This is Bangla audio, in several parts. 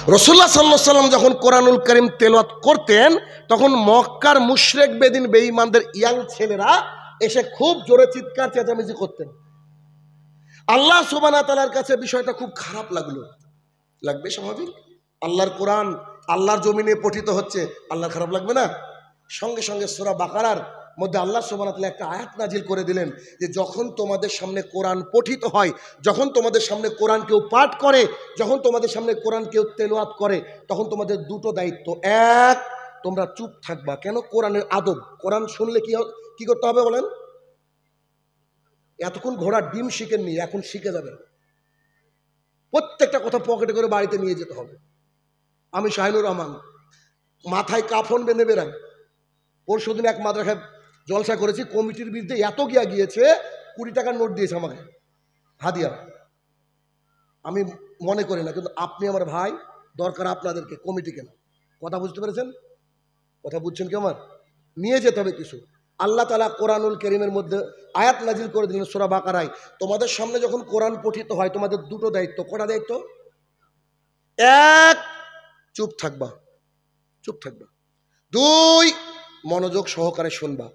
রাসূলুল্লাহ সাল্লাল্লাহু আলাইহি ওয়াসাল্লাম যখন কোরআনুল কারীম তেলাওয়াত করতেন তখন মক্কার মুশরিক বেদিন বেঈমানদের ইয়াং ছেলেরা এসে খুব জোরে চিৎকার চেঁচামেচি করতেন। আল্লাহ সুবহানাহু ওয়া তাআলার কাছে বিষয়টা খুব খারাপ লাগলো। লাগবে স্বাভাবিক, আল্লাহর কোরআন আল্লাহর জমিনে পঠিত হচ্ছে, আল্লাহর খারাপ লাগবে না? সঙ্গে সঙ্গে সূরা বাকারার মধ্যে আল্লাহ সুবহানাহু ওয়া তাআলা একটা আয়াত নাজিল করে দিলেন যে যখন তোমাদের সামনে কোরআন পঠিত হয়, যখন তোমাদের সামনে কোরআন কেউ পাঠ করে, যখন তোমাদের সামনে কোরআন কেউ তেলাওয়াত করে, তখন তোমাদের দুটো দায়িত্ব। এক, তোমরা চুপ থাকবা। কেন? কোরআনের আদব। কোরআন শুনলে কি করতে হবে বলেন? এতক্ষণ ঘোড়ার ডিম শিখেননি, এখন শিখে যাবেন। প্রত্যেকটা কথা পকেটে করে বাড়িতে নিয়ে যেতে হবে। আমি শাহিনুর রহমান মাথায় কাফন বেঁধে বেড়াই। পরশুদিন এক মাদ্রাসায় জলসা করেছি, কমিটির বিরুদ্ধে এত গিয়েছে, 20 টাকার নোট দিয়েছে আমাকে হাদিয়া। আমি মনে করি না, কিন্তু আপনি আমার ভাই, দরকার আপনাদেরকে কমিটিকে না। কথা বুঝতে পেরেছেন? কথা বুঝছেন কি? আমার নিয়ে যেতে হবে কিছু। আল্লাহ তাআলা কোরআনুল কারীমের মধ্যে আয়াত নাজিল করে দিলেন সূরা বাকারায়, তোমাদের সামনে যখন কোরআন পঠিত হয় তোমাদের দুটো দায়িত্ব। কটা দায়িত্ব? এক, চুপ থাকবা, চুপ থাকবা। দুই, মনোযোগ সহকারে শুনবা।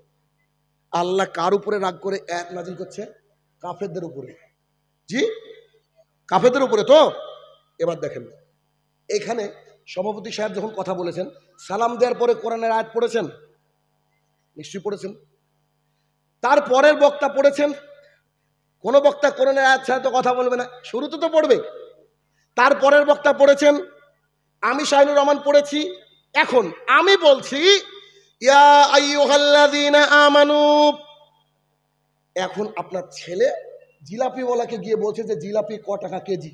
আল্লাহ কার উপরে রাগ করে আয়াত নাজিল করছে? কাফেরদের উপরে। জি, কাফেরদের উপরে। তো এবার দেখেন, এখানে সভাপতি সাহেব যখন কথা বলেছেন, সালাম দেওয়ার পরে কোরআনের আয়াত পড়েছেন? নিশ্চয়ই পড়েছেন। তারপরের বক্তা পড়েছেন? কোন বক্তা কোরআনের আয়াত ছাড়া তো কথা বলবে না, শুরুতে তো পড়বে। তারপরের বক্তা পড়েছেন, আমি শাহিনুর রহমান পড়েছি। এখন আমি বলছি ইয়া আইয়ুহাল্লাযীনা আমানু। এখন আপনার ছেলে জিলাপিওয়ালাকে গিয়ে বলছে যে জিলাপি ক টাকা কেজি।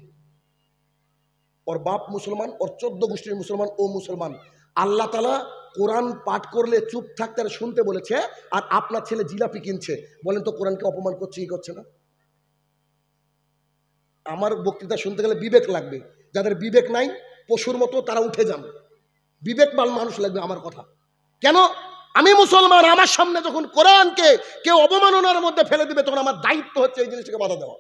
ওর বাপ মুসলমান, ওর 14 গোষ্ঠীর মুসলমান, ও মুসলমান। আল্লাহ তাআলা কোরআন পাঠ করলে চুপ থাকতে আর শুনতে বলেছে, আর আপনার ছেলে জিলাপি কিনছে। বলেন তো কোরআনকে অপমান করছে কি করছে না? আমার বক্তৃতা শুনতে গেলে বিবেক লাগবে। যাদের বিবেক নাই পশুর মতো তারা উঠে যান। বিবেকবান মানুষ লাগবে আমার কথা। কেন? আমি মুসলমান, আমার সামনে যখন কোরআনকে কেউ অবমাননার মধ্যে ফেলে দিবে তখন আমার দায়িত্ব হচ্ছে এই জিনিসটাকে বাধা দেওয়া।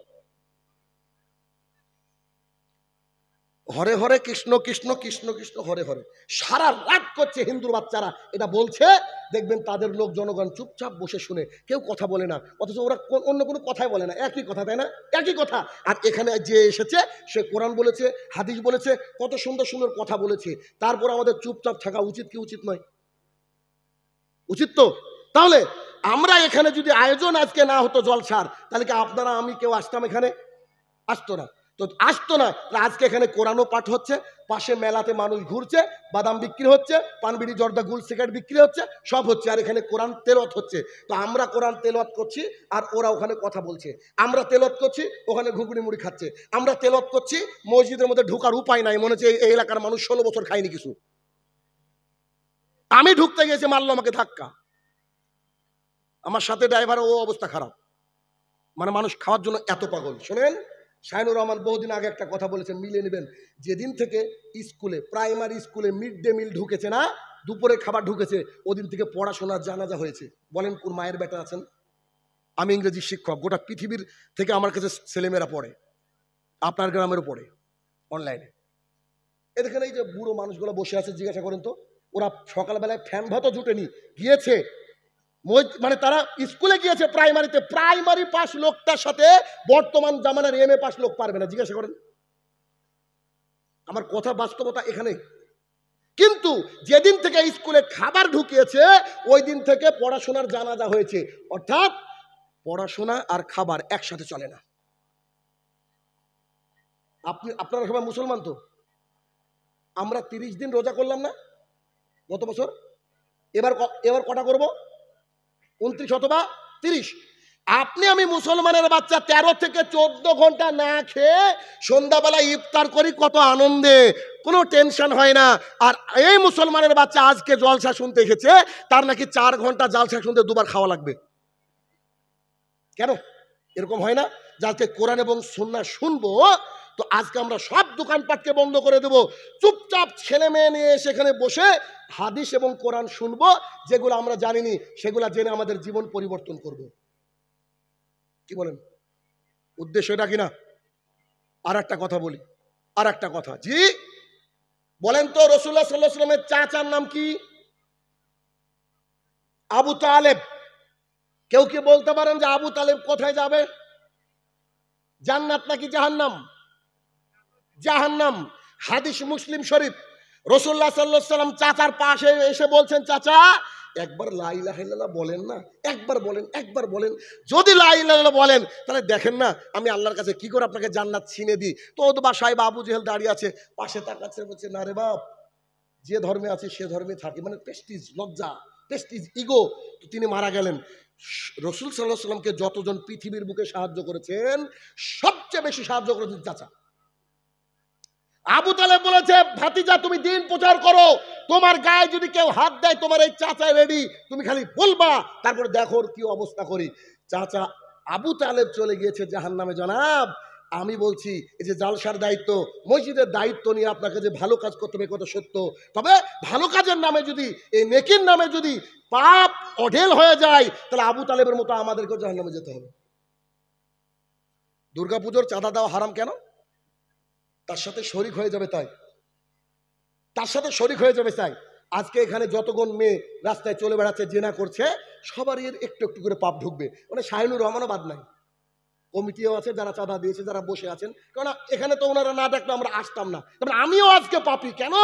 হরে হরে কৃষ্ণ কৃষ্ণ কৃষ্ণ কৃষ্ণ হরে হরে সারা রাত করছে হিন্দুর বাচ্চারা, এটা বলছে। দেখবেন তাদের লোক জনগণ চুপচাপ বসে শুনে, কেউ কথা বলে না, অথচ ওরা অন্য কোনো কথাই বলে না, একই কথা, তাই না? একই কথা। আর এখানে যে এসেছে সে কোরআন বলেছে, হাদিস বলেছে, কত সুন্দর সুন্দর কথা বলেছে, তারপর আমাদের চুপচাপ থাকা উচিত কি উচিত নয়? উচিত তো। তাহলে আমরা এখানে যদি আয়োজন আজকে না হতো জলসার, তাহলে কি আপনারা আমি কেউ আসতাম? এখানে আসতো না। তো আসতো না, আজকে এখানে কোরআনও পাঠ হচ্ছে, পাশে মেলাতে মানুষ ঘুরছে, বাদাম বিক্রি হচ্ছে, পানবিড়ি জর্দা গুল সিগারেট বিক্রি হচ্ছে, সব হচ্ছে, আর এখানে কোরআন তেলাওয়াত হচ্ছে। তো আমরা কোরআন তেলাওয়াত করছি আর ওরা ওখানে কথা বলছে। আমরা তেলাওয়াত করছি, ওখানে ঘুগনি মুড়ি খাচ্ছে। আমরা তেলাওয়াত করছি, মসজিদের মধ্যে ঢোকার উপায় নাই, মনে হচ্ছে এই এলাকার মানুষ 16 বছর খায়নি কিছু। আমি ঢুকতে গেছি, মারলো আমাকে ধাক্কা। আমার সাথে ড্রাইভার, ও অবস্থা খারাপ। মানে মানুষ খাওয়ার জন্য এত পাগল। শোনেন, শাহিনুর রহমান বহুদিন আগে একটা কথা বলেছেন, মিলে নেবেন। যেদিন থেকে স্কুলে, প্রাইমারি স্কুলে মিড ডে মিল ঢুকেছে না, দুপুরে খাবার ঢুকেছে, ওদিন থেকে পড়াশোনার জানাজা হয়েছে। বলেন কোন মায়ের বেটা আছেন? আমি ইংরেজি শিক্ষক, গোটা পৃথিবীর থেকে আমার কাছে ছেলেমেয়েরা পড়ে, আপনার গ্রামেরও পড়ে অনলাইনে। এখানে এই যে বুড়ো মানুষগুলো বসে আছে, জিজ্ঞাসা করেন তো, ওরা সকালবেলায় ফ্যান ভাতও জুটেনি, গিয়েছে মানে তারা স্কুলে গিয়েছে প্রাইমারিতে। প্রাইমারি পাস লোকটার সাথে বর্তমান জামানার এমএ পাস লোক পারবে না, জিজ্ঞাসা করেন। আমার কথা বাস্তবতা এখানে। কিন্তু যেদিন থেকে স্কুলে খাবার ঢুকিয়েছে ওই দিন থেকে পড়াশোনার জানাজা হয়েছে। অর্থাৎ পড়াশোনা আর খাবার একসাথে চলে না। আপনারা সবাই মুসলমান তো? আমরা 30 দিন রোজা করলাম না গত বছর? এবার কটা করব? 29 অথবা 30। আপনি আমি মুসলমানের বাচ্চা 13 থেকে 14 ঘন্টা না খেয়ে সন্ধ্যাবেলা ইফতার করি, কত আনন্দে, কোনো টেনশন হয় না। আর এই মুসলমানের বাচ্চা আজকে জলসা শুনতে এসেছে, তার নাকি 4 ঘন্টা জলসা শুনতে 2 বার খাওয়া লাগবে। কেন এরকম হয় না? যাতে কোরআন এবং সুন্নাহ শুনবো, তো আজকে আমরা সব দোকানপাটকে বন্ধ করে দেব, চুপচাপ ছেলে মেয়ে নিয়ে সেখানে বসে হাদিস এবং কোরআন শুনবো, যেগুলো আমরা জানিনি সেগুলো জেনে আমাদের জীবন পরিবর্তন করব। কি বলেন? উদ্দেশ্য এটা কিনা? আর একটা কথা বলি, আর একটা কথা। জি, বলেন তো রাসূলুল্লাহ সাল্লাল্লাহু আলাইহি ওয়াসাল্লামের চাচার নাম কি? আবু তালেব। কেউ কি বলতে পারেন যে আবু তালেব কোথায় যাবে? জান্নাত নাকি জাহান্নাম? জাহান্নাম। হাদিস মুসলিম শরীফ, রাসূলুল্লাহ সাল্লাল্লাহু আলাইহি ওয়াসাল্লাম চাচার পাশে এসে বলছেন, চাচা একবার লা ইলাহা ইল্লাল্লাহ বলেন না, একবার বলেন, একবার বলেন। যদি লা ইলাহা ইল্লাল্লাহ বলেন তাহলে দেখেন না আমি আল্লাহর কাছে কি করে আপনাকে জান্নাত ছিনে দিই। তো ওদবা সাহেব আবু জেহেল দাঁড়িয়ে আছে, পাশে তাকাচ্ছে, বলছে না রে বাপ, যে ধর্মে আছে সে ধর্মে থাকে, মানে প্রেস্টিজ, লজ্জা, প্রেস্টিজ, ইগো। তিনি মারা গেলেন। রাসূল সাল্লাল্লাহু আলাইহি ওয়াসাল্লামকে যতজন পৃথিবীর বুকে সাহায্য করেছেন, সবচেয়ে বেশি সাহায্য করেছেন চাচা। আবু তালেব বলেছে, ভাতিজা তুমি দিন প্রচার করো, তোমার গায়ে যদি কেউ হাত দেয় তোমার এই চাচা রেডি, তুমি খালি বলবা, তারপরে দেখো কি অবস্থা করি। চাচা আবু তালেব চলে গিয়েছে জাহান্নামে। জনাব আমি বলছি, এই যে জালসার দায়িত্ব, মসজিদের দায়িত্ব নিয়ে আপনাকে যে ভালো কাজ করতে হবে কত সত্য, তবে ভালো কাজের নামে যদি, এই নেকির নামে যদি পাপ অঢেল হয়ে যায়, তাহলে আবু তালেবের মতো আমাদেরকেও জাহান্নামে যেতে হবে। দুর্গাপুজোর চাঁদা দেওয়া হারাম কেন? তার সাথে শরিক হয়ে যাবে তাই, তার সাথে শরিক হয়ে যাবে তাই। আজকে এখানে যতক্ষণ মেয়ে রাস্তায় চলে বেড়াচ্ছে, জেনা করছে, সবারই একটু একটু করে পাপ ঢুকবে। মানে শাহিনুর রহমানও বাদ নাই, কমিটিও আছে যারা চাঁদা দিয়েছে, যারা বসে আছেন। কারণ এখানে তো ওনারা না ডাকলে আমরা আসতাম না। তারপরে আমিও আজকে পাপি কেন?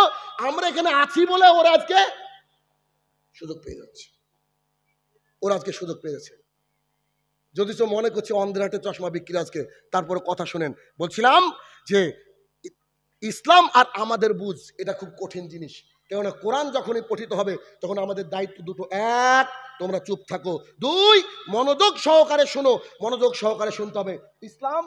আমরা এখানে আছি বলে ওরা আজকে সুযোগ পেয়ে যাচ্ছে, ওরা আজকে সুযোগ পেয়ে যাচ্ছে। যদি তো মনে করছে অন্ধেরাটে চশমা বিক্রি আজকে, তারপরে কথা শুনেন। বলছিলাম যে ইসলাম আর আমাদের বুঝ এটা খুব কঠিন জিনিস। কেননা কোরআন যখনই পঠিত হবে তখন আমাদের দায়িত্ব দুটো, এক তোমরা চুপ থাকো, দুই মনোযোগ সহকারে শোনো। মনোযোগ সহকারে শুনতে হবে। ইসলাম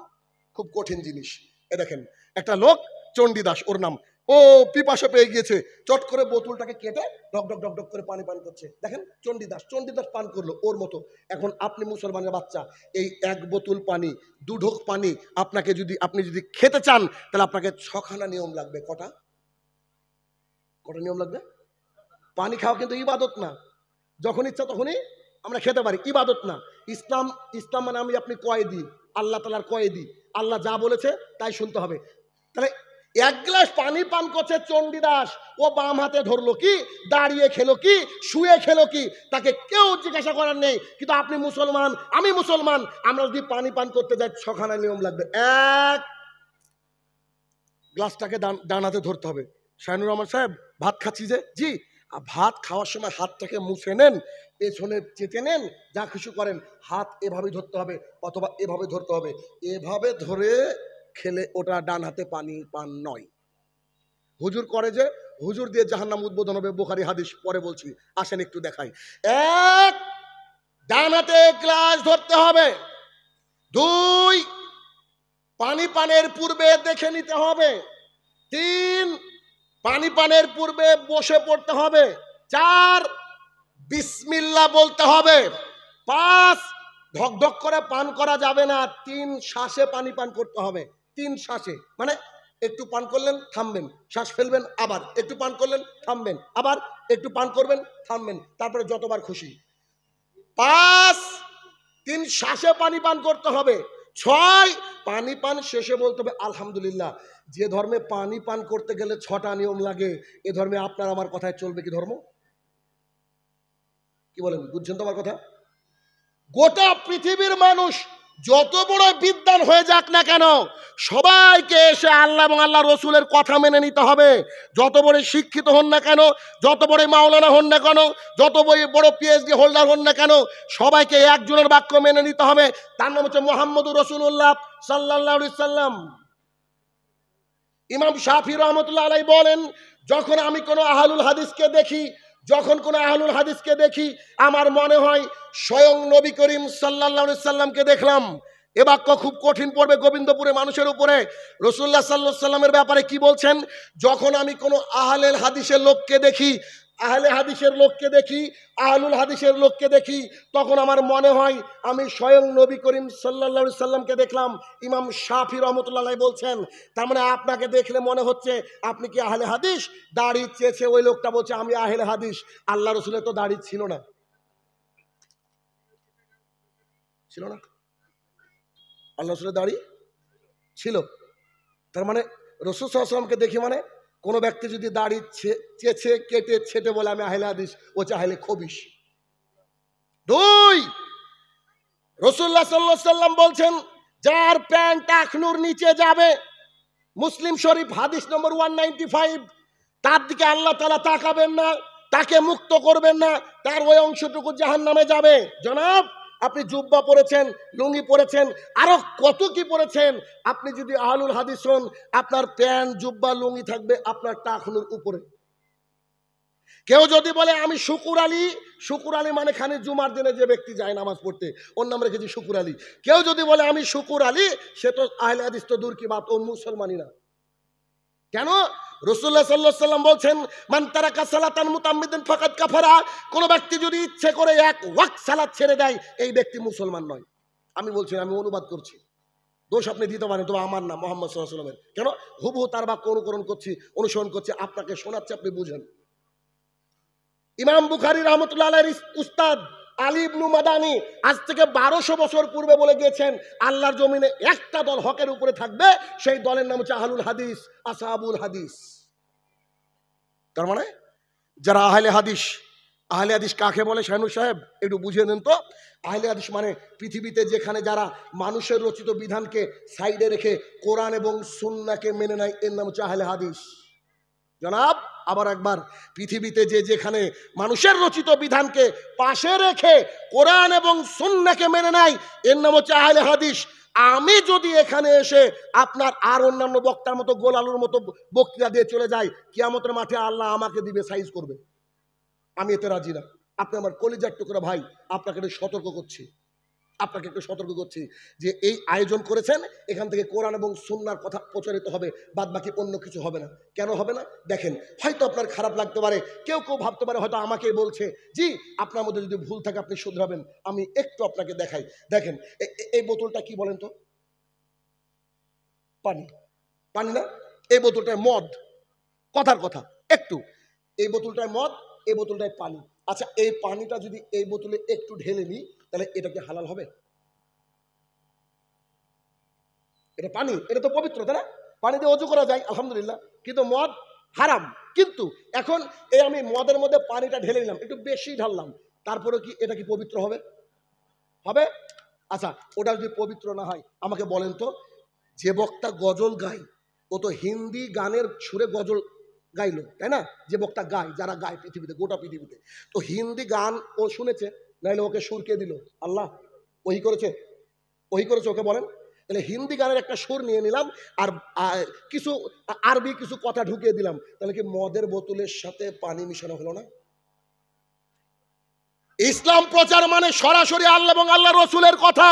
খুব কঠিন জিনিস। এ দেখেন একটা লোক চণ্ডীদাস ওর নাম, ও পিপাসা পেয়ে গিয়েছে, চট করে বোতলটাকে কেটে ডক ডক ডক ডক করে পানি পান করছে। দেখেন চণ্ডীদাস, চণ্ডীদাস পান করলো ওর মতো। এখন আপনি মুসলমানের বাচ্চা, এই এক বোতল পানি, দু ঢোক পানি আপনাকে যদি, আপনি যদি খেতে চান তাহলে আপনাকে 6খানা নিয়ম লাগবে। কটা নিয়ম লাগবে? পানি খাওয়া কিন্তু ইবাদত না, যখন ইচ্ছা তখনই আমরা খেতে পারি, ইবাদত না। ইসলাম, ইসলাম মানে আমি আপনি কয়েদি, আল্লাহ তাআলার কয়েদি। আল্লাহ যা বলেছে তাই শুনতে হবে। তাহলে এক গ্লাস পানি পান করছে চণ্ডীদাস, ও বাম হাতে ধরলো কি, দাঁড়িয়ে খেলো কি, শুয়ে খেলো কি, তাকে কেউ জিজ্ঞাসা করার নেই। কিন্তু আপনি মুসলমান, আমি মুসলমান, আমরা যদি পানি পান করতে যাই 6খানা নিয়ম লাগবে। এক, গ্লাসটাকে ডান হাতে ধরতে হবে। শাহিনুর রহমান সাহেব ভাত খাচ্ছি যে, জি, ভাত খাওয়ার সময় হাতটাকে মুছে নেন, পেছনে চেটে নেন, যা কিছু করেন, হাত এভাবেই ধরতে হবে অথবা এভাবে ধরতে হবে। এভাবে ধরে খেলে ওটা ডান হাতে পানি পান নয়। হুজুর করে যে, হুজুর দিয়ে জাহান্নাম উদ্বোধন হবে, বুখারী হাদিস পরে বলছি, আসেন একটু দেখাই। এক, ডান হাতে গ্লাস ধরতে হবে। দুই, পানি পানের পূর্বে দেখে নিতে হবে। তিন, পানি পানের পূর্বে বসে পড়তে হবে। চার, বিসমিল্লাহ বলতে হবে। পাঁচ, ঢক ঢক করে পান করা যাবে না, 3 শ্বাসে পানি পান করতে হবে। 3 শ্বাসে, মানে একটু পান করলেন থামবেন, শ্বাস ফেলবেন, আবার একটু পান করলেন থামবেন, আবার একটু পান করবেন থামবেন, তারপরে যতবার খুশি। 5, 3 শ্বাসে পানি পান করতে হবে। 6, পানি পান শেষে বলতে হবে আলহামদুলিল্লাহ। যে ধর্মে পানি পান করতে গেলে 6টা নিয়ম লাগে, এ ধর্মে আপনার আমার কথায় চলবে কি ধর্ম? কি বলেন, বুঝছেন তো আমার কথা? গোটা পৃথিবীর মানুষ যত বড় বিদ্বান হয়ে যাক না কেন, সবাইকে এসে আল্লাহ এবং আল্লাহ রসুলের কথা মেনে নিতে হবে। যত বড় শিক্ষিত হন না কেন, যত বড় মাওলানা হন না কেন, যত বড় পিএইচডি হোল্ডার হন না কেন, সবাইকে একজনের বাক্য মেনে নিতে হবে। তার নাম হচ্ছে মুহাম্মদুর রাসূলুল্লাহ সাল্লাল্লাহু আলাইহি সাল্লাম। ইমাম শাফি রহমতুল্লাহ আলাইহি বলেন, যখন আমি কোনো আহলুল হাদিসকে দেখি, যখন কোনো আহলুল হাদিসকে দেখি, আমার মনে হয় স্বয়ং নবী করিম সাল্লাল্লাহু আলাইহি সাল্লামকে দেখলাম। এ বাক্য খুব কঠিন পড়বে গোবিন্দপুরে মানুষের উপরে। রাসূলুল্লাহ সাল্লাল্লাহু আলাইহি সাল্লামের ব্যাপারে কি বলছেন? যখন আমি কোনো আহলেল হাদিসের লোককে দেখি, আহলে হাদিসের লোককে দেখি, আহলুল হাদিসের লোককে দেখি, তখন আমার মনে হয় আমি স্বয়ং নবী করিম সাল্লাল্লাহু আলাইহি সাল্লামকে দেখলাম। ইমাম শাফি রহমতুল্লাহ আলাইহি বলছেন, তার মানে আপনাকে দেখলে মনে হচ্ছে আপনি কি আহলে হাদিস? দাড়ি চেয়েছে ওই লোকটা বলছে আমি আহলে হাদিস। আল্লাহ রসুলের তো দাড়ি ছিল না, ছিল না, আল্লাহ রসুলের দাড়ি ছিল। তার মানে রাসূল সাল্লাল্লাহু আলাইহি ওয়াসাল্লামকে দেখি মানে কোনো ব্যক্তি যদি দাড়ি চেছে কেটে ছেটে বলে আমি আহলে হাদিস, ও চাইলে খবিশ। দুই, রাসূলুল্লাহ সাল্লাল্লাহু আলাইহি সাল্লাম বলছেন যার প্যান্ট টাকনুর নিচে যাবে, মুসলিম শরীফ হাদিস নম্বর 195, তার দিকে আল্লাহ তাআলা তাকাবেন না, তাকে মুক্ত করবেন না, তার ওই অংশটুকু জাহান্নামে যাবে। জনাব, আপনি জুব্বা পরেছেন, লুঙ্গি পরেছেন, আরো কত কি পরেছেন, আপনি যদি আহলুল হাদিস হন, আপনার প্যান্ট জুব্বা লুঙ্গি থাকবে আপনার টাকনুর উপরে। কেউ যদি বলে আমি শুকুর আলী, শুকুর আলী মানে খানি জুমার দিনে যে ব্যক্তি যায় নামাজ পড়তে, ওর নাম রেখেছি শুকুর আলী। কেউ যদি বলে আমি শুকুর আলী, সে তো আহলে হাদিস তো দূর কি বাত, ও মুসলমানই না। কেন? রাসূলুল্লাহ সাল্লাল্লাহু আলাইহি ওয়াসাল্লাম বলছেন মান তারাকা সালাতান মুতাম্মিদান ফাকাদ কাফারা, কোন ব্যক্তি যদি ইচ্ছে করে এক ওয়াক্ত সালাত ছেড়ে দেয়, এই ব্যক্তি মুসলমান নয়। আমি বলছি, আমি অনুবাদ করছি, দোষ আপনি দিতে পারেন, তবে আমার না, মুহাম্মদ সাল্লাল্লাহু আলাইহি ওয়াসাল্লামের। কেন? হুবহু তার বাক্য অনুকরণ করছি, অনুসরণ করছি, আপনাকে শোনাচ্ছি, আপনি বুঝেন। ইমাম বুখারী রাহমাতুল্লাহ আলাইহির উস্তাদ আলী ইবনে মাদানী আজ থেকে 1200 বছর পূর্বে বলে গিয়েছেন আল্লাহর জমিনে একটা দল হকের উপরে থাকবে, সেই দলের নাম হচ্ছে আহলুল হাদিস, আসহাবুল হাদিস। তার মানে যারা আহলে হাদিস, আহলে হাদিস কাকে বলে শাহিনুর সাহেব একটু বুঝিয়ে দেন তো। আহলে হাদিস মানে পৃথিবীতে যেখানে যারা মানুষের রচিত বিধানকে সাইডে রেখে কোরআন এবং সুন্নাহকে মেনে নেয়, এর নাম হচ্ছে আহলে হাদিস। জনাব, আবার একবার, পৃথিবীতে যেখানে মানুষের রচিত বিধানকে পাশে রেখে কোরআন এবং সুন্নাহকে মেনে নেয়, এর নাম হচ্ছে আহলে হাদিস। আমি যদি এখানে এসে আপনার আর অন্যান্য বক্তার মতো গোল আলুর মতো বক্তৃতা দিয়ে চলে যাই, কিয়ামতের মাঠে আল্লাহ আমাকে দিবে সাইজ করবে, আমি এতে রাজি না। আপনি আমার কলিজার টুকরা ভাই, আপনাকে একটু সতর্ক করছি, আপনাকে একটু সতর্ক করছি যে এই আয়োজন করেছেন, এখান থেকে কোরআন এবং সুন্নাহর কথা প্রচারিত হবে, বাদ বাকি অন্য কিছু হবে না। কেন হবে না? দেখেন, হয়তো আপনার খারাপ লাগতে পারে, কেউ কেউ ভাবতে পারে হয়তো আমাকেই বলছে, জি আপনার মধ্যে যদি ভুল থাকে আপনি শুধরাবেন। আমি একটু আপনাকে দেখাই। দেখেন, এই বোতলটা কি বলেন তো? পানি। পানি না? এই বোতলটায় মদ। কথার কথা, একটু, এই বোতলটায় মদ, এই বোতলটায় পানি। আচ্ছা, এই পানিটা যদি এই বোতলে একটু ঢেলে নিই, তাহলে এটা কি হালাল হবে? এটা পানি, এটা তো পবিত্র, তাই না? পানি দিয়ে অজু করা যায়, আলহামদুলিল্লাহ। কিন্তু মদ হারাম। কিন্তু এখন এই আমি মদের মধ্যে পানিটা ঢেলে নিলাম, একটু বেশি ঢাললাম, তারপরে কি এটা কি পবিত্র হবে? হবে? আচ্ছা, ওটা যদি পবিত্র না হয়, আমাকে বলেন তো, যে বক্তা গজল গায়, ও তো হিন্দি গানের সুরে গজল গাইলো, তাই না? যে বক্তা গায়, যারা গায় পৃথিবীতে, গোটা পৃথিবীতে, তো হিন্দি গান ও শুনেছে, নাইলে ওকে সুর কে দিল? আল্লাহ ওহি করেছে, ওহি করেছে, ওকে বলেন। তাহলে হিন্দি গানের একটা সুর নিয়ে নিলাম, আর কিছু আরবি কিছু কথা ঢুকিয়ে দিলাম, তাহলে কি মদের বোতলের সাথে পানি মিশানো হলো না? ইসলাম প্রচার মানে সরাসরি আল্লাহ এবং আল্লাহ রসুলের কথা,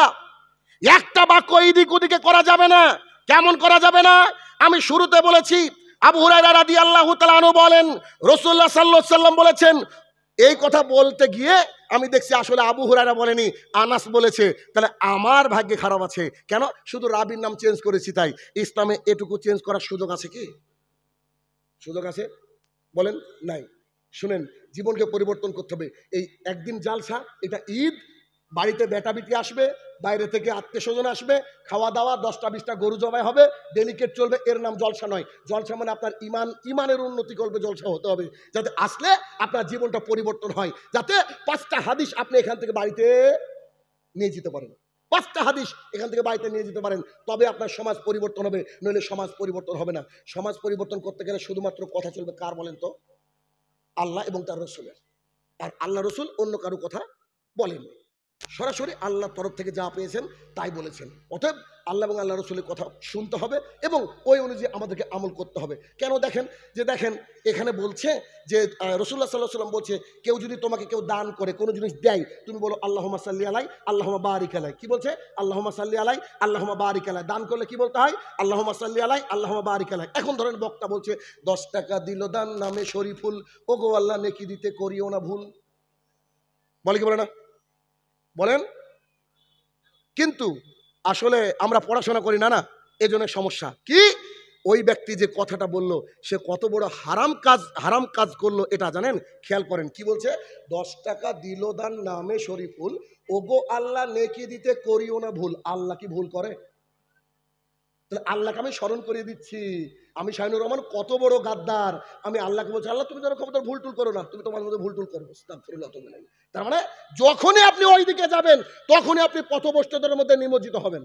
একটা বাক্য এদিক ওদিকে করা যাবে না। কেমন করা যাবে না? আমি শুরুতে বলেছি, আবু হুরায়রা রাদিয়াল্লাহু তাআলা আনহু বলেন রাসূলুল্লাহ সাল্লাল্লাহু আলাইহি ওয়াসাল্লাম বলেছেন। এই কথা বলতে গিয়ে আমি দেখছি আসলে আবু হুরায়রা বলেনি, আনাস বলেছে। তাহলে আমার ভাগ্যে খারাপ আছে। কেন? শুধু রাবির নাম চেঞ্জ করেছি তাই। ইসলামে এটুকু চেঞ্জ করার সুযোগ আছে কি? সুযোগ আছে? বলেন নাই। শুনেন, জীবনকে পরিবর্তন করতে হবে। এই একদিন জালসা, এটা ঈদ, বাড়িতে বেটা বিটি আসবে, বাইরে থেকে আত্মীয় স্বজন আসবে, খাওয়া দাওয়া, 10টা-20টা গরু জবাই হবে, ডেলিকেট চলবে, এর নাম জলসা নয়। জলসা মানে আপনার ইমানের উন্নতি করবে, জলসা হতে হবে, যাতে আসলে আপনার জীবনটা পরিবর্তন হয়, যাতে 5টা হাদিস আপনি এখান থেকে বাড়িতে নিয়ে যেতে পারেন। 5টা হাদিস এখান থেকে বাড়িতে নিয়ে যেতে পারেন, তবে আপনার সমাজ পরিবর্তন হবে, নইলে সমাজ পরিবর্তন হবে না। সমাজ পরিবর্তন করতে গেলে শুধুমাত্র কথা চলবে কার বলেন তো? আল্লাহ এবং তার রসুলের। আর আল্লাহ রসুল অন্য কারো কথা বলেননি, সরাসরি আল্লাহর তরফ থেকে যা পেয়েছেন তাই বলেছেন। অতএব আল্লাহ এবং আল্লাহ রসুলের কথা শুনতে হবে এবং ওই অনুযায়ী আমাদেরকে আমল করতে হবে। কেন? দেখেন এখানে বলছে যে রাসূলুল্লাহ সাল্লাল্লাহু আলাইহি ওয়াসাল্লাম বলছে, কেউ যদি তোমাকে কেউ দান করে, কোনো জিনিস দেয়, তুমি বলো আল্লাহুম্মা সাল্লি আলাই, আল্লাহুম্মা বারিক আলাই। কি বলছে? আল্লাহুম্মা সাল্লি আলাই, আল্লাহুম্মা বারিক আলাই। দান করলে কি বলতে হয়? আল্লাহুম্মা সাল্লি আলাই, আল্লাহুম্মা বারিক আলাই। এখন ধরেন বক্তা বলছে 10 টাকা দিল দান নামে শরীফুল, ওগো আল্লাহ নেকি দিতে করিও না ভুল। বলে কি বলে না? বলেন। কিন্তু আসলে আমরা পড়াশোনা করি না, এজন্য সমস্যা কি? ওই ব্যক্তি যে কথাটা বলল, সে কত বড় হারাম কাজ করলো এটা জানেন? খেয়াল করেন কি বলছে? 10 টাকা দিল দান নামে শরীফুল, ওগো আল্লাহ নেকি দিতে করিও না ভুল। আল্লাহ কি ভুল করে? তাহলে আল্লাহকে আমি স্মরণ করিয়ে দিচ্ছি, আমি শাহিনুর রহমান কত বড় গাদ্দার, আমি আল্লাহকে বলছি আল্লাহ তুমি যেন ক্ষমতার ভুল টুল করো না, তুমি তোমার মধ্যে ভুল টুল করো। তার মানে যখনই আপনি ওই দিকে যাবেন তখনই আপনি পথভ্রষ্টদের মধ্যে নিমজ্জিত হবেন।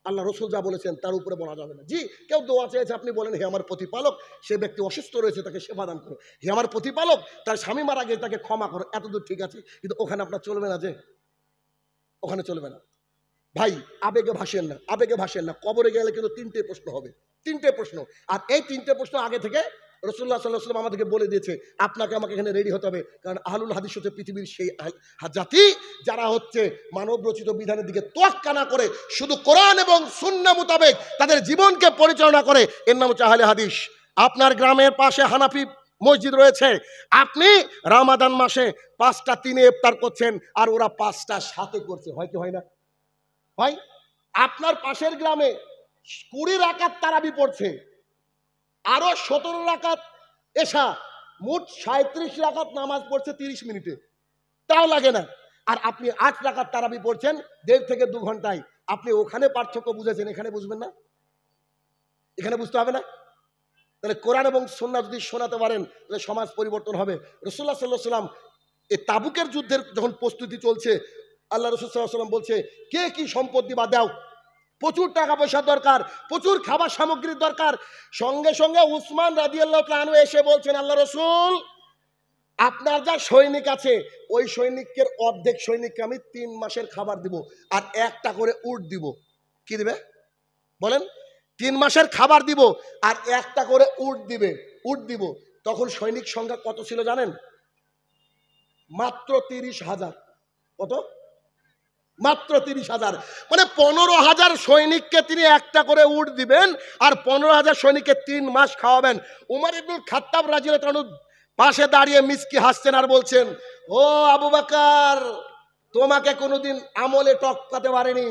আল্লাহ রসুল যা বলেছেন তার উপরে বলা যাবে না। জি, কেউ দোয়া চেয়েছে, আপনি বলেন হে আমার প্রতিপালক, সে ব্যক্তি অসুস্থ রয়েছে তাকে সেবা দান করো, হে আমার প্রতিপালক তার স্বামী মারা গেছে তাকে ক্ষমা করো, এতদূর ঠিক আছে, কিন্তু ওখানে আপনার চলবে না, যে ওখানে চলবে না ভাই। আবেগে ভাসেন না, আবেগে ভাসেন না। কবরে গেলে কিন্তু তিনটে প্রশ্ন হবে, তিনটে প্রশ্ন। আর এই তিনটে প্রশ্ন আগে থেকে রাসূলুল্লাহ সাল্লাল্লাহু আলাইহি ওয়াসাল্লাম আমাদেরকে বলে দিয়েছে, আপনাকে আমাকে এখানে রেডি হতে হবে। কারণ আহলুল হাদিস হচ্ছে পৃথিবীর সেই জাতি যারা হচ্ছে মানব রচিত বিধানের দিকে তোয়াক্কা না করে শুধু কোরআন এবং সুন্নাহ মোতাবেক তাদের জীবনকে পরিচালনা করে, এর নাম হচ্ছে আহলে হাদিস। আপনার গ্রামের পাশে হানাফি মসজিদ রয়েছে, আপনি রমাদান মাসে 5টা 3-এ ইফতার করছেন আর ওরা 5টা 7-এ করছে, হয় কি হয় না? ভাই আপনার পাশের গ্রামে 20 রাকাত তারাবি পড়ছে, আরো 17 রাকাত এশা, মোট 37 রাকাত নামাজ পড়ছে 30 মিনিটে, তাও লাগে না। আর আপনি 8 রাকাত তারাবি পড়ছেন 1.5 থেকে 2 ঘন্টায়। আপনি ওখানে পার্থক্য বুঝেছেন, এখানে বুঝবেন না? এখানে বুঝতে হবে না? তাহলে কোরআন এবং সুন্নাহ যদি শোনাতে পারেন তাহলে সমাজ পরিবর্তন হবে। রাসূলুল্লাহ সাল্লাল্লাহু আলাইহি ওয়াসাল্লাম এই তাবুকের যুদ্ধের যখন প্রস্তুতি চলছে, আল্লাহ রাসূল সাল্লাল্লাহু আলাইহি ওয়াসাল্লাম বলছে কে কি সম্পদ দিবা দাও, প্রচুর টাকা পয়সা দরকার, প্রচুর খাবার সামগ্রীর দরকার। সঙ্গে সঙ্গে উসমান রাদিয়াল্লাহু তাআলা আনহু এসে বলছেন, আল্লাহ রাসূল আপনার যা সৈনিক আছে ওই সৈনিকের অর্ধেক সৈনিককে আমি 3 মাসের খাবার দিব আর একটা করে উট দিব। কি দিবে বলেন? 3 মাসের খাবার দিব আর একটা করে উট দিবে, উট দিব। তখন সৈনিক সংখ্যা কত ছিল জানেন? মাত্র 30,000। কত? মাত্র 30,000। মানে 15,000 সৈনিককে তিনি একটা করে উট দিবেন আর 15,000 সৈনিককে 3 মাস খাওয়াবেন। উমর ইবনুল খাত্তাব রাদিয়াল্লাহু তাআলা পাশে দাঁড়িয়ে মিসকি হাসছেন আর বলছেন, ও আবু বকর, তোমাকে কোনোদিন আমলে টপকাতে পারেনি।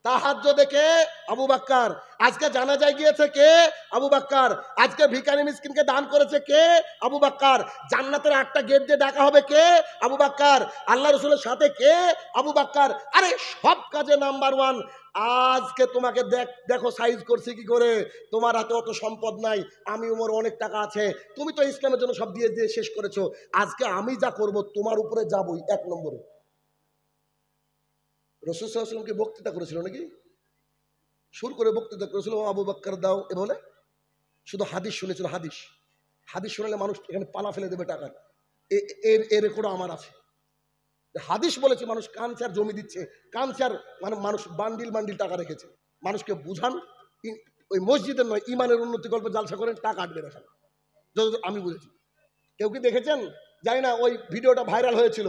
তাহাজ্জুদ কে? আবু বকর। আজকে জানাজায় গিয়েছে কে? আবু বকর। আজকে ভিখারি মিসকিনকে দান করেছে কে? আবু বকর। জান্নাতের 8টা গেট দিয়ে ডাকা হবে কে? আবু বকর। আল্লাহ রাসূলের সাথে কে? আবু বকর। আরে সব কাজে নাম্বার 1। আজকে তোমাকে দেখো সাইজ করছি কি করে। তোমার হাতে অত সম্পদ নাই, আমি উমর অনেক টাকা আছে, তুমি তো ইসলামের জন্য সব দিয়ে দিয়ে শেষ করেছো। আজকে আমি যা করব তোমার উপরে যাবই 1 নম্বরে। রাসূল সাল্লাল্লাহু আলাইহি ওয়াসাল্লামকে বক্তৃতা করেছিল নাকি? সুর করে বক্তৃতা করেছিল, আবু বকর দাও এ বলে। শুধু হাদিস শুনেছিল, হাদিস। হাদিস শোনালে মানুষ এখানে পালা ফেলে দেবে টাকা, এর রেকর্ড আমার আছে। হাদিস বলেছে মানুষ কানসার জমি দিচ্ছে, কানসার মানে মানুষ বান্ডিল বান্ডিল টাকা রেখেছে। মানুষকে বুঝান, ওই মসজিদের নয় ইমানের উন্নতি গল্প জালসা করেন, টাকা আটবে রাখেন, যত আমি বুঝেছি। কেউ কি দেখেছেন জানি না, ওই ভিডিওটা ভাইরাল হয়েছিল।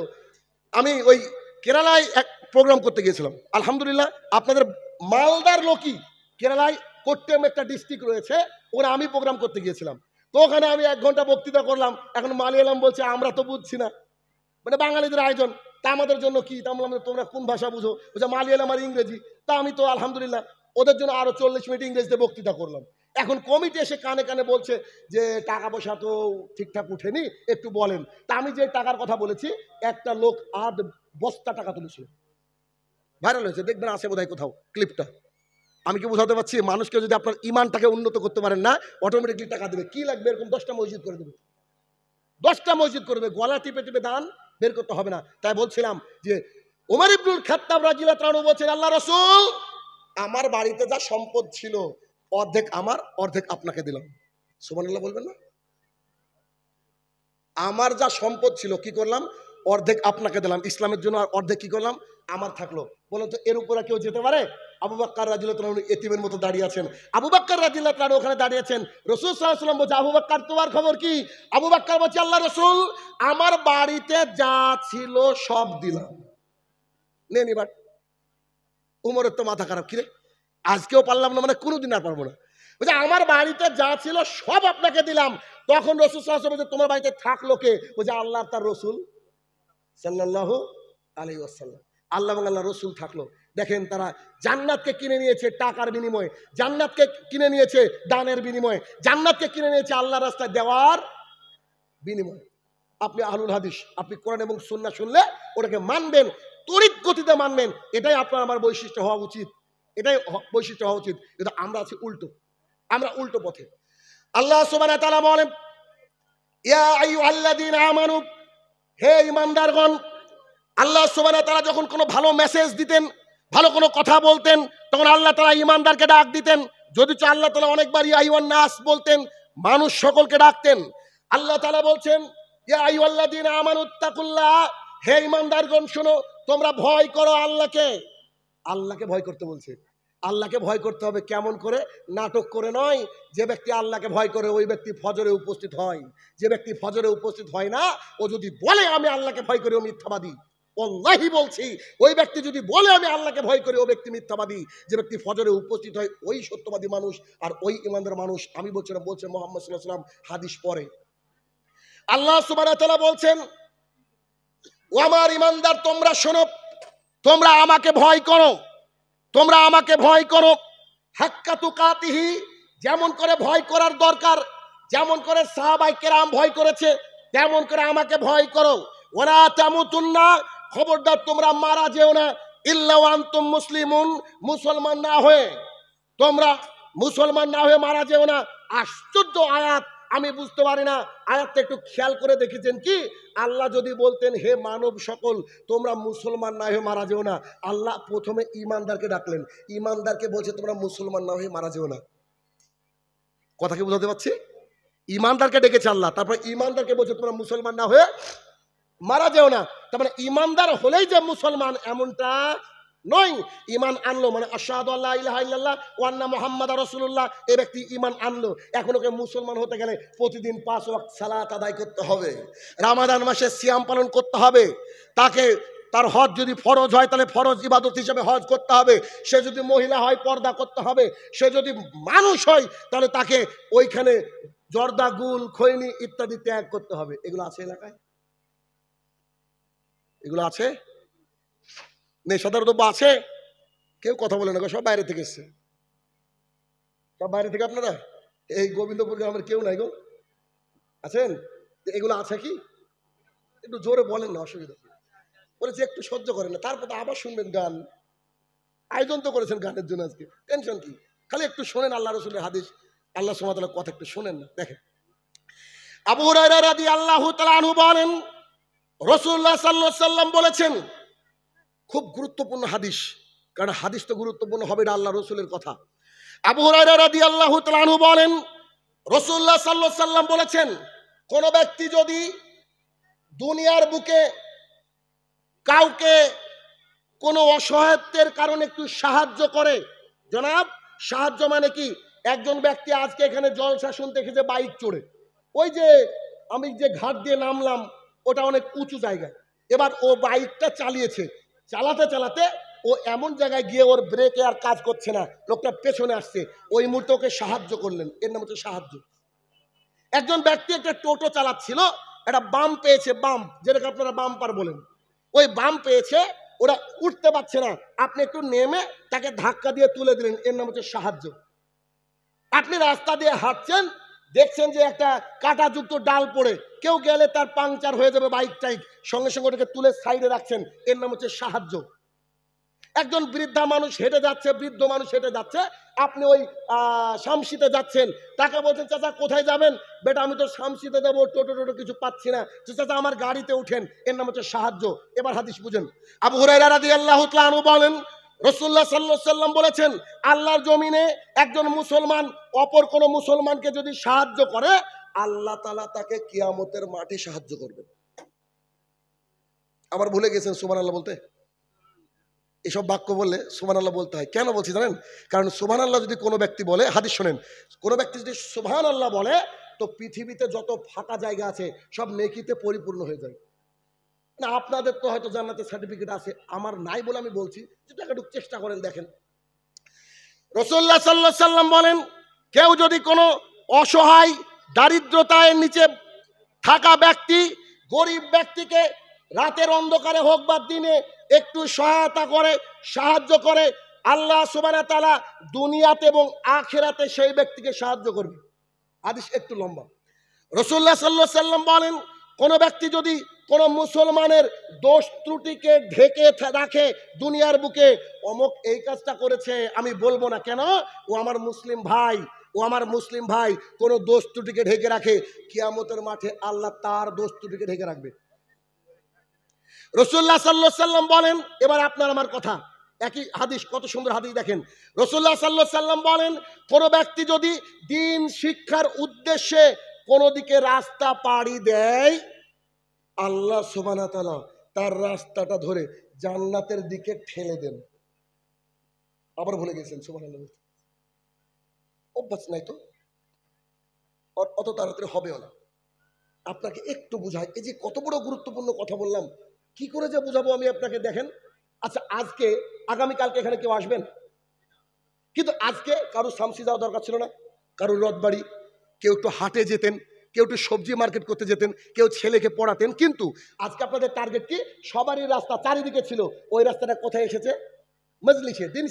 আমি ওই কেরালায় এক প্রোগ্রাম করতে গিয়েছিলাম, আলহামদুলিল্লাহ। আপনাদের মালদার লোকই কেরালায় কোট্টেম একটা ডিস্ট্রিক্ট রয়েছে, ওখানে আমি প্রোগ্রাম করতে গিয়েছিলাম। তো ওখানে আমি 1 ঘন্টা বক্তৃতা করলাম। এখন মালিয়ালাম বলছে আমরা তো বুঝছি না, মানে বাঙালিদের আয়োজন, তা আমাদের জন্য কি? তা বললাম তোমরা কোন ভাষা বুঝো? বলছে মালিয়ালাম আর ইংরেজি। তা আমি তো আলহামদুলিল্লাহ ওদের জন্য আরো 40 মিনিট ইংরেজিতে বক্তৃতা করলাম। এখন কমিটি এসে কানে কানে বলছে যে টাকা পয়সা তো ঠিকঠাক উঠেনি, একটু বলেন। তা আমি যে টাকার কথা বলেছি, একটা লোক 8 বস্তা টাকা তুলেছিল, ভাইরাল হয়েছে, দেখবেন আছে বোধহয় কোথাও ক্লিপটা। আমি কি বোঝাতে পারছি? মানুষকে যদি আপনার ইমানটাকে উন্নত করতে পারেন না, অটোমেটিকলি টাকা দেবে। কি লাগবে? এরকম 10টা মসজিদ করে দেবে, 10টা মসজিদ করবে, গলা টিপে টিপে দান বের করতে হবে না। তাই বলছিলাম যে ওমর ইবনুল খাত্তাব রাদিয়াল্লাহু তাআলা বলছেন, আল্লাহ রাসূল আমার বাড়িতে যা সম্পদ ছিল অর্ধেক আমার, অর্ধেক আপনাকে দিলাম। সুবহানাল্লাহ বলবেন না? আমার যা সম্পদ ছিল কি করলাম? অর্ধেক আপনাকে দিলাম ইসলামের জন্য, আর অর্ধেক কি করলাম? আমার থাকলো। বলুন তো এর উপরে কেউ যেতে পারে? আবু বকর রাদিয়াল্লাহু তাআলা এতিমের মতো দাঁড়িয়ে আছেন। আবু বকর রাদিয়াল্লাহু তাআলা ওখানে দাঁড়িয়ে আছেন। রাসূল সাল্লাল্লাহু আলাইহি ওয়াসাল্লাম বলছে, আবু বকর তোমার খবর কি? আবু বকর বলছে, আল্লাহ রাসূল আমার বাড়িতে যা ছিল সব দিলাম। নেন এবার। উমরের তো মাথা খারাপ, কিরে আজকেও পারলাম না, মানে কোনোদিন আর পারবো না। বলছে আমার বাড়িতে যা ছিল সব আপনাকে দিলাম। তখন রাসূল সাল্লাল্লাহু আলাইহি ওয়াসাল্লাম বলছে তোমার বাড়িতে থাকলো কে? বলছে আল্লাহ তার রাসূল সাল্লাল্লাহু আলাইহি ওয়াসাল্লাম। আল্লাহ এবং আল্লাহ রসুল থাকলো। দেখেন তারা জান্নাতকে কিনে নিয়েছে টাকার বিনিময়ে, জান্নাতকে কিনে নিয়েছে দানের বিনিময়ে, জান্নাতকে কিনে নিয়েছে আল্লাহ রাস্তায় দেওয়ার বিনিময়ে। আপনি আহলুল হাদিস, আপনি কোরআন এবং সুন্নাহ শুনলে ওটাকে মানবেন, তড়িৎ গতিতে মানবেন। এটাই আপনার আমার বৈশিষ্ট্য হওয়া উচিত, এটাই বৈশিষ্ট্য হওয়া উচিত। কিন্তু আমরা আছি উল্টো। আমরা উল্টো পথে। আল্লাহ সুবহানাহু ওয়া তাআলা বলেন, ইয়া আইয়ুহাল্লাযীনা আমানু, হে ঈমানদারগণ। আল্লাহ সুবহানাহু ওয়া তাআলা যখন কোনো ভালো মেসেজ দিতেন, ভালো কোনো কথা বলতেন, তখন আল্লাহ তাআলা ঈমানদারকে ডাক দিতেন। যদি আল্লাহ তাআলা অনেকবার ইয়া আইয়ুহান নাস বলতেন, মানুষ সকলকে ডাকতেন। আল্লাহ তাআলা বলছেন, ইয়া আইয়ুহাল্লাযীনা আমানুত্তাকুল্লাহ, হে ঈমানদারগণ শোনো, তোমরা ভয় করো আল্লাহকে। আল্লাহকে ভয় করতে বলছে। আল্লাহকে ভয় করতে হবে কেমন করে? নাটক করে নয়। যে ব্যক্তি আল্লাহকে ভয় করে ওই ব্যক্তি ফজরে উপস্থিত হয়। যে ব্যক্তি ফজরে উপস্থিত হয় না, ও যদি বলে আমি আল্লাহকে ভয় করি, ও মিথ্যাবাদী। আল্লাহি বলছি, ওই ব্যক্তি যদি বলে আমি আল্লাহকে ভয় করি, ও ব্যক্তি মিথ্যাবাদী। যে ব্যক্তি ফজরে উপস্থিত হয় ওই সত্যবাদী মানুষ, আর ওই ঈমানদার মানুষ। আমি বলছি না, বলছে মুহাম্মদ সাল্লাল্লাহু আলাইহি ওয়াসাল্লাম হাদিস পড়ে। আল্লাহ সুবহানাহু ওয়া তাআলা বলছেন, ও আমার ঈমানদার তোমরা শোনো, তোমরা আমাকে ভয় করো, তোমরা আমাকে ভয় করো। হাক্কা তুকাতিহি, যেমন করে ভয় করার দরকার, যেমন করে সাহাবায়ে কেরাম ভয় করেছে, তেমন করে আমাকে ভয় করো। ওয়ালা তামুতুন্না, খবরদার তোমরা মারা যেও না, ইল্লা ওয়া আনতুম মুসলিমুন, মুসলমান না হয়ে। তোমরা মুসলমান না হয়ে মারা যেও না। আশ্চর্য আয়াত, আমি বুঝতে পারি না আয়াতটা একটু খেয়াল করে দেখেছেন কি? আল্লাহ যদি বলতেন হে মানব সকল তোমরা মুসলমান না হয়ে মারা যেও না, আল্লাহ প্রথমে ঈমানদারকে ডাকলেন। ঈমানদারকে বলছে তোমরা মুসলমান না হয়ে মারা যেও না। কথা কি বুঝাতে পারছি? ঈমানদারকে ডেকেছে আল্লাহ, তারপর ঈমানদারকে বলছে তোমরা মুসলমান না হয়ে মারা যেও না। তার মানে ঈমানদার হলেই যে মুসলমান এমনটা নয়। ঈমান আনলো মানে আশহাদু আল্লা ইলাহা ইল্লাল্লাহ ওয়া আন্না মুহাম্মাদার রাসূলুল্লাহ, এই ব্যক্তি ঈমান আনলো। এখন ওকে মুসলমান হতে গেলে প্রতিদিন 5 ওয়াক্ত সালাত আদায় করতে হবে, রমাদান মাসে সিয়াম পালন করতে হবে, তাকে তার হজ যদি ফরজ হয় তাহলে ফরজ ইবাদত হিসেবে হজ করতে হবে, সে যদি মহিলা হয় পর্দা করতে হবে, সে যদি মানুষ হয় তাহলে তাকে ওইখানে জর্দা, গুল, খৈনি ইত্যাদি ত্যাগ করতে হবে। এগুলো আছে এলাকায়? এগুলো আছে? নেশাদার দ্রব্য আছে? কেউ কথা বলে না, সব বাইরে থেকে এসছে। সব বাইরে থেকে। আপনারা এই গোবিন্দপুর গ্রামের কেউ নাই গো? আছেন? এগুলো আছে কি? একটু জোরে বলেন না, অসুবিধা বলেছে, একটু সহ্য করেন না, তারপর আবার শুনবেন গান। আয়োজন তো করেছেন গানের জন্য, আজকে টেনশন কি? খালি একটু শোনেন আল্লাহ রাসূলের হাদিস, আল্লাহ সুবহানাহু ওয়া তাআলার কথা একটু শোনেন না। দেখেন, আবু হুরায়রা রাদিয়াল্লাহু তাআলা আনহু বলেন, রাসূলুল্লাহ সাল্লাল্লাহু আলাইহি ওয়াসাল্লাম বলেছেন, খুব গুরুত্বপূর্ণ হাদিস, কারণ হাদিস তো গুরুত্বপূর্ণ হবে, এটা আল্লাহ রাসূলের কথা। আবু হুরায়রা রাদিয়াল্লাহু তাআলা আনহু বলেন, রাসূলুল্লাহ সাল্লাল্লাহু আলাইহি ওয়াসাল্লাম বলেছেন, কোন ব্যক্তি যদি দুনিয়ার বুকে কাউকে কোনো অসহায়ত্বের কারণে একটু সাহায্য করে, জনাব সাহায্য মানে কি? একজন ব্যক্তি আজকে এখানে জলসা শুনতে এসেছে বাইক চড়ে, ওই যে আমি যে ঘাট দিয়ে নামলাম ওটা অনেক উঁচু জায়গায়, এবার ও বাইকটা চালিয়েছে, চালাতে চালাতে ও এমন জায়গায় গিয়ে ওর ব্রেকে আর কাজ করছে না, লোকটা পেছনে আসছে, ওই মুহূর্তে ওকে সাহায্য করলেন, এর নাম হচ্ছে সাহায্য। একজন ব্যক্তি একটা টোটো চালাচ্ছিল, একটা বাম পেয়েছে, বাম যেটাকে আপনারা বাম্পার বলেন, ওই বাম পেয়েছে, ওরা উঠতে পারছে না, আপনি একটু নেমে তাকে ধাক্কা দিয়ে তুলে দিলেন, এর নাম হচ্ছে সাহায্য। আপনি রাস্তা দিয়ে হাঁটছেন, দেখছেন যে একটা কাঁটাযুক্ত ডাল পড়ে, কেউ গেলে তার পাংচার হয়ে যাবে বাইক টাইক, সঙ্গে সঙ্গে ওটাকে তুলে সাইডে রাখছেন, এর নাম হচ্ছে সাহায্য। একজন বৃদ্ধা মানুষ হেঁটে যাচ্ছে, বৃদ্ধ মানুষ হেঁটে যাচ্ছে, আপনি ওই শামসিতে যাচ্ছেন, তাকে বলছেন চাচা কোথায় যাবেন? বেটা আমি তো শামসিতে যাবো, টোটো টোটো কিছু পাচ্ছি না, চাচা আমার গাড়িতে উঠেন, এর নাম হচ্ছে সাহায্য। এবার হাদিস বুঝেন। আবু হুরায়রা রাদিয়াল্লাহু তাআলা আনহু বলেন, রাসূলুল্লাহ সাল্লাল্লাহু আলাইহি ওয়াসাল্লাম বলেছেন, আল্লাহর জমিনে একজন মুসলমান অপর কোন মুসলমানকে যদি সাহায্য করে, আল্লাহ তাআলা তাকে কিয়ামতের মাঠে সাহায্য করবেন। আবার ভুলে গেছেন সুবহানাল্লাহ বলতে? এসব বাক্য বললে সুবহানাল্লাহ বলতে হয়। কেন বলছি জানেন? কারণ সুবহানাল্লাহ যদি কোনো ব্যক্তি বলে, হাদিস শোনেন, কোনো ব্যক্তি যদি সুবহানাল্লাহ বলে, তো পৃথিবীতে যত ফাঁকা জায়গা আছে সব নেকিতে পরিপূর্ণ হয়ে যায়। না আপনাদের তো হয়তো জান্নাতের সার্টিফিকেট আছে, আমার নাই বলে আমি বলছি, যদি একটু চেষ্টা করেন দেখেন। রাসূলুল্লাহ সাল্লাল্লাহু আলাইহি ওয়াসাল্লাম বলেন, কেউ যদি কোনো অসহায় দারিদ্রতার নিচে থাকা ব্যক্তি, গরিব ব্যক্তিকে রাতের অন্ধকারে হোক বা দিনে একটু সহায়তা করে, সাহায্য করে, আল্লাহ সুবহানাহু ওয়া তাআলা দুনিয়াতে এবং আখিরাতে সেই ব্যক্তিকে সাহায্য করবে। হাদিস একটু লম্বা। রাসূলুল্লাহ সাল্লাল্লাহু আলাইহি ওয়াসাল্লাম বলেন, কোন ব্যক্তি যদি কোন মুসলমানের দোষ ত্রুটিকে ঢেকে রাখে দুনিয়ার বুকে, অমুক এই কাজটা করেছে, আমি বলবো না কেন, ও আমার মুসলিম ভাই, ও আমার মুসলিম ভাই কোনো দোষ ত্রুটিকে ঢেকে রাখে, কিয়ামতের মাঠে আল্লাহ তার দোষ ত্রুটিকে ঢেকে রাখবে। রাসূলুল্লাহ সাল্লাল্লাহু আলাইহি ওয়াসাল্লাম বলেন, এবার আপনার আমার কথা, একই হাদিস, কত সুন্দর হাদিস দেখেন। রাসূলুল্লাহ সাল্লাল্লাহু আলাইহি ওয়াসাল্লাম বলেন, কোনো ব্যক্তি যদি দ্বীন শিক্ষার উদ্দেশ্যে কোনো দিকে রাস্তা পাড়ি দেয়, আল্লাহ সুবহানাহু ওয়া তাআলা তার রাস্তাটা ধরে জান্নাতের দিকে ঠেলে দেন। আবার ভুলে গেছেন সুবহানাল্লাহ, অভ্যাস নাই তো, অত তাড়াতাড়ি হবেও না। আপনাকে একটু বুঝাই, এই যে কত বড় গুরুত্বপূর্ণ কথা বললাম, কি করে যে বুঝাবো আমি আপনাকে, দেখেন। আচ্ছা, আজকে আগামীকালকে এখানে কেউ আসবেন, কিন্তু আজকে কারো শামসি যাওয়া দরকার ছিল না, কারো রথবাড়ি, কেউ একটু হাটে যেতেন, কেউ একটু সবজি মার্কেট করতে যেতেন, কেউ ছেলেকে পড়াতেন। কিন্তু আজকে আপনাদের টার্গেট কি? সবারই রাস্তা চারিদিকে ছিল, ওই রাস্তাটা কোথায় এসেছে? মজলিসে, দিন